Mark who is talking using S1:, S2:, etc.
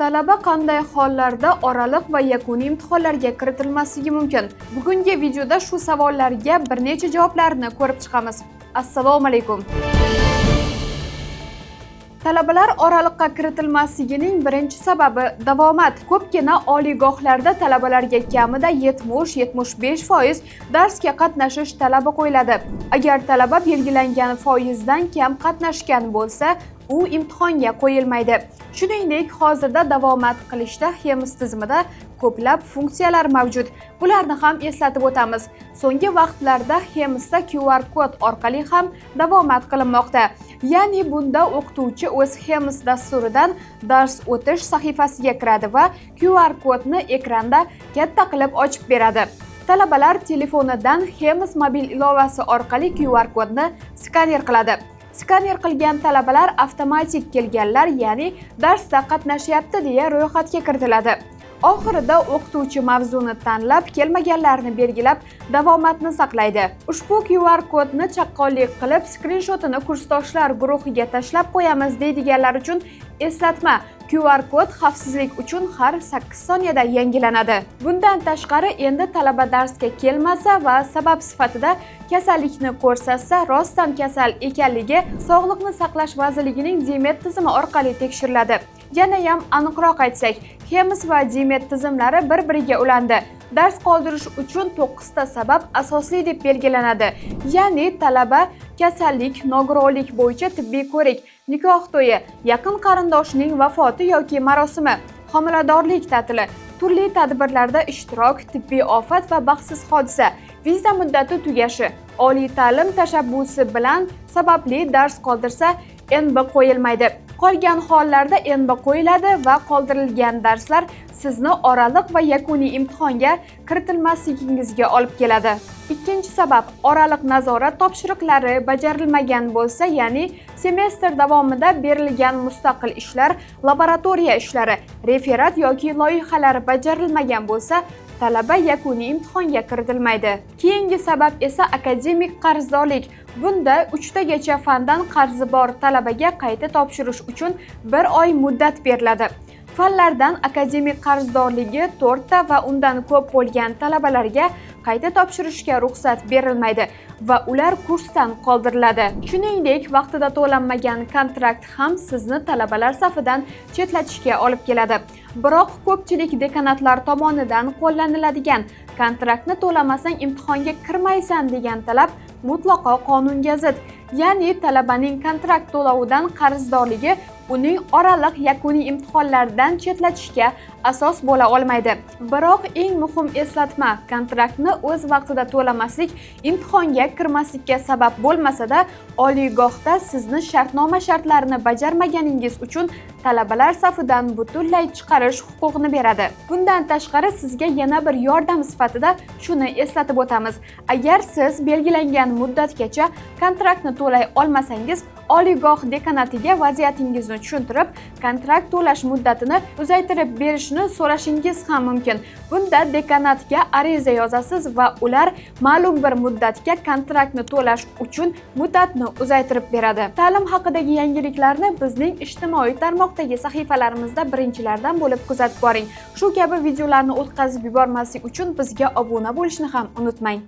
S1: Talaba qanday hollarda oraliq va yakuniy imtihonlarga kiritilmasligi mumkin? Bugungi videoda shu savollarga bir necha javoblarni ko'rib chiqamiz. Assalomu alaykum. Talabalar oraliqqa kiritilmasligining birinchi sababi davomat. Ko'pgina oliygohlarda talabalarga kamida 70-75% darsga qatnashish talabi qo'yiladi. Agar talaba belgilangan foizdan kam qatnashgan bo'lsa, u imtihonga qo'yilmaydi. Shuningdek, hozirda davomat qilishda Xemis tizimida ko'plab funksiyalar mavjud. Bularni ham eslatib o'tamiz. So'nggi vaqtlarda Xemisda QR kod orqali ham davomat qilinmoqda. Ya'ni bunda o'qituvchi o'z Xemis dasturidan dars o'tish sahifasiga kiradi va QR kodni ekranda katta qilib ochib beradi. Talabalar telefonidan Xemis mobil ilovasi orqali QR kodni skaner qiladi. Skaner qilgan talabalar avtomatik kelganlar, ya'ni darsda qatnashyapti deya ro'yxatga kiritiladi. Oxirida o'qituvchi mavzuni tanlab, kelmaganlarni belgilab, davomatni saqlaydi. Ushbu QR kodni chaqqonlik qilib, skrinshotini kursdoshlar guruhiga tashlab qo'yamiz deydiganlar uchun eslatma. QR kod xavfsizlik uchun har 8 soniyada yangilanadi. Bundan tashqari, endi talaba darsga kelmasa va sabab sifatida kasallikni ko'rsatsa, rostdan kasal ekanligi Sog'liqni saqlash vazirligining Dimet tizimi orqali tekshiriladi. Yana ham aniqroq aytsak, Xemis va Dimet tizimlari bir-biriga ulandi. Dars qoldirish uchun 9 ta sabab asosli deb belgilanadi. Ya'ni talaba kasallik, nogironlik bo'yicha tibbiy ko'rik, nikoh to'yi, yaqin qarindoshining vafoti yoki marosimi, homiladorlik ta'tili, turli tadbirlarda ishtirok, tibbiy ofat va baxtsiz hodisa, viza muddati tugashi, oliy ta'lim tashabbusi bilan sababli dars qoldirsa, NB qo'yilmaydi. Qolgan hollarda NB qo'yiladi va qoldirilgan darslar sizni oraliq va yakuniy imtihonga kiritilmasligingizga olib keladi. Ikkinchi sabab, oraliq nazorat topshiriqlari bajarilmagan bo'lsa, ya'ni semestr davomida berilgan mustaqil ishlar, laboratoriya ishlari, referat yoki loyihalar bajarilmagan bo'lsa, talaba yakuniy imtihonga kiritilmaydi. Keyingi sabab esa akademik qarzdorlik. Bunda 3 tagacha fandan qarzi bor talabaga qayta topshirish uchun 1 oy muddat beriladi. Fanlardan akademik qarzdorligi 4 ta va undan ko'p bo'lgan talabalarga qayta topshirishga ruxsat berilmaydi va ular kursdan qoldiriladi. Shuningdek, vaqtida to'lanmagan kontrakt ham sizni talabalar safidan chetlatishga olib keladi. Biroq ko'pchilik dekanatlar tomonidan qo'llaniladigan kontraktni to'lamasang imtihonga kirmaysan degan talab mutlaqo qonunga zid. Ya'ni talabaning kontrakt to'lovidan qarzdorligi uning oraliq yakuniy imtihonlardan chetlatishga asos bo'la olmaydi. Biroq eng muhim eslatma, kontraktni o'z vaqtida to'lamaslik imtihonga kirmaslikka sabab bo'lmasa-da, oliygohda sizni shartnoma shartlarini bajarmaganingiz uchun talabalar safidan butunlay chiqarish huquqini beradi. Bundan tashqari sizga yana bir yordam sifatida shuni eslatib o'tamiz. Agar siz belgilangan muddatgacha kontraktni to'lay olmasangiz, oliygoh dekanatiga vaziyatingizni tushuntirib, kontrakt to'lash muddatini uzaytirib berishni so'rashingiz ham mumkin. Bunda dekanatga ariza yozasiz va ular ma'lum bir muddatga kontraktni to'lash uchun muddatni uzaytirib beradi. Ta'lim haqidagi yangiliklarni bizning ijtimoiy tarmoqdagi sahifalarimizda birinchilardan bo'lib kuzatib boring. Shu kabi videolarni o'tkazib yubormaslik uchun bizga obuna bo'lishni ham unutmang.